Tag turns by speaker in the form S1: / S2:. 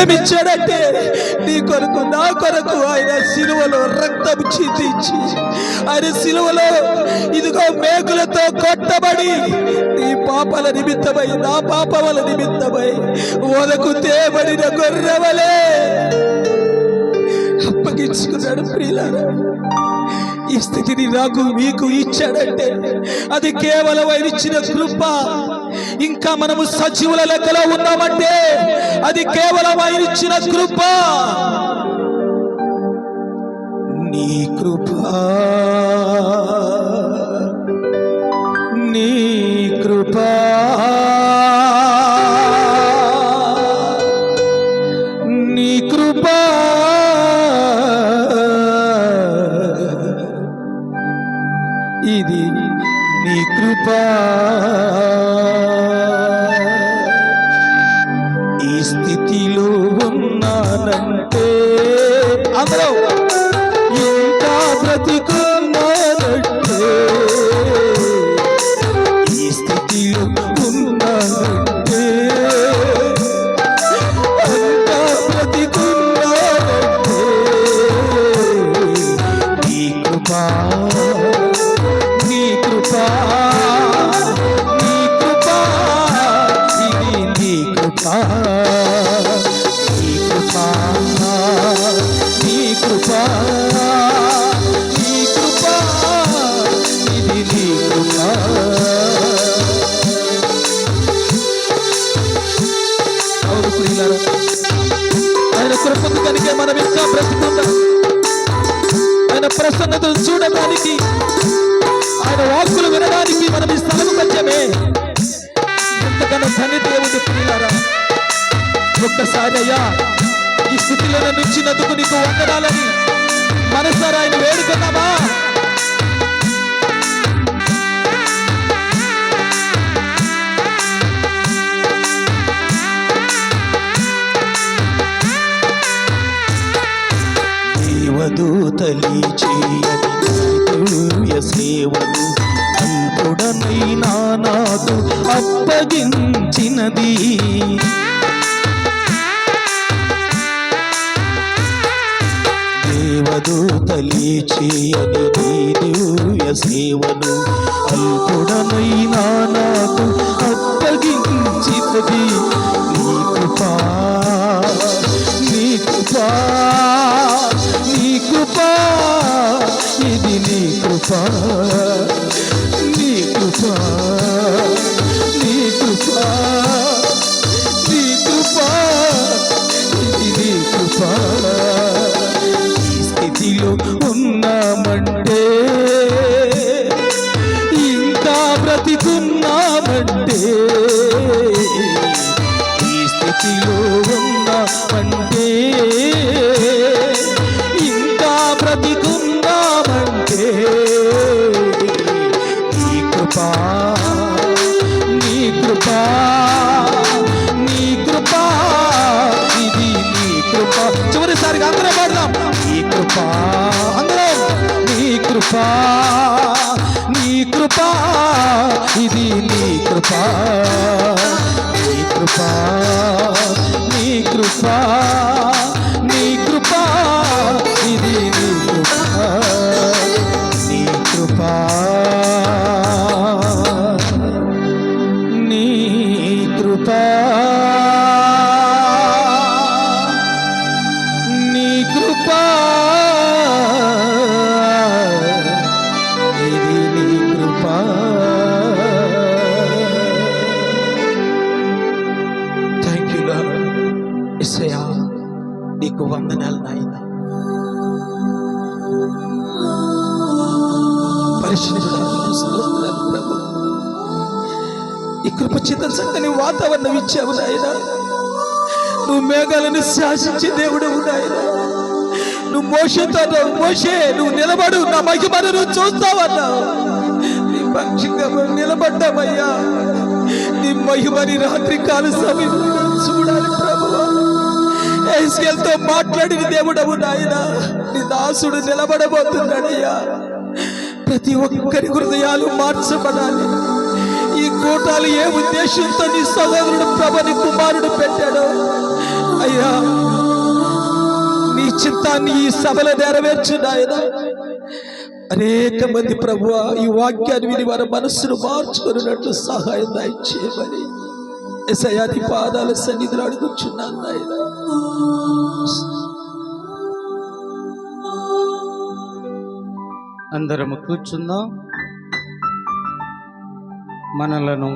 S1: ప్రేమించాడంటే నీ కొరకు నా కొరకు ఆయన సిలువలో రక్తం చిందించి ఆయన సిలువలో ఇదిగో మేకులతో కొట్టబడి నీ పాపాల నిమిత్తమై నా పాపముల నిమిత్తమై వదకు తేబడిన గొర్రెవలే అప్పగించుకున్నాడు. ప్రియులారా, ఈ స్థితిని నాకు మీకు ఇచ్చాడంటే అది కేవలం ఆయన ఇచ్చిన కృప. ఇంకా మనము సజీవుల లెక్కలో ఉన్నామంటే అది కేవలం ఆయన ఇచ్చిన కృప. నీ కృప, నీ కృప, నీ కృప, ఇది నీ కృప. ఈ స్థితిలో ఉన్నానంటే అందరూ ఇంకా బ్రతికున్నానంటే, ఈ స్థితిలో ఉన్నానంటే ఇంకా బ్రతికున్నానంటే నీ కృప, నీ కృప, నీ కృప, ఇది నీ కృప, నీ కృప, నీ కృప, నీ కృప, ఇది నీ కృప. అవును ప్రియులారా, ఆయన కృపకు కనుక మనం ఇంకా బ్రతుకున్నాం. ఆయన ప్రసన్నతను చూడడానికి, ఆయన వాక్కులు వినడానికి మనం ఈ స్థలము వచ్చామే. ఎంతకన్నా ధన్యత ఏముంది ప్రియులారా. ఒక్కసారి అయ్యా ఈ స్థితిలో నుంచినందుకు నీకు వందనాలని మనసారా ఆయన వేడుకున్నామా? దేవదూతలి చేయని దివ్య సేవను అల్పుడనైనా నాకు అప్పగించినది. దేవదూతలి చేయని దివ్య సేవను అల్పుడనైనా నాకు అప్పగించినది. నీ కృప, నీ కృప, నీ కృప, ఇది నీ కృప, నీ కృప, నీ కృప, నీ కృప, ఇది నీ కృప. ఈ స్థితిలో ఉన్నామంటే ఇంకా బ్రతికున్నామంటే, ఈ స్థితిలో ఉన్నామంటే ఇంకా బ్రతికున్నామంటే నీ కృప, నీ కృప, నీ కృప, ఇది నీ కృప. చివరిసారిగా అందరం పాడదాం. నీ కృప, అందరం నీ కృప, నీ కృప, ఇది నీ కృప, నీ కృప, నీ కృప, నీ కృప, ఇది నీ కృప, నీ కృప, నీ కృప, నీ కృప, ఇది నీ కృప. Thank you Lord. యేసయ్యా, నీకు వందనాలు నాయనా. పరిశుద్ధుడా, నీకు స్తోత్రాలు ప్రభు. ఈ కృప చిత్తని వాతావరణం ఇచ్చావు నాయన. నువ్వు మేఘాలను శాసించే దేవుడవు నాయన. నువ్వు మోషేతో మోషే నువ్వు నిలబడు, నా మహిమను నువ్వు చూస్తావన్నావు. నీ పక్షంగా నిలబడ్డామయ్యా. నీ మహిమని రాత్రి కాల సమయం చూడాలి ప్రభువా. ఎస్కేల్తో మాట్లాడిన దేవుడవు నాయన. నీ దాసుడు నిలబడబోతున్నాడయ్యా. ప్రతి ఒక్కరి హృదయాలు మార్చబడాలి. ఈ కూటాలు ఏ ఉద్దేశంతో నీ సహోదరుడు ప్రభుని కుమారుడు పెట్టాడో అయ్యా, చిత్తాన్ని ఈ సభలో నెరవేర్చు నాయన. అనేక మంది ప్రభువా ఈ వాక్యాన్ని విని వారి మనస్సును మార్చుకున్నట్లు సహాయం దయచేయమని యేసయ్యా నీ పాదాల సన్నిధిలో అడుగుచున్నాను నాయన.
S2: అందరము కూర్చుందాం. మనలను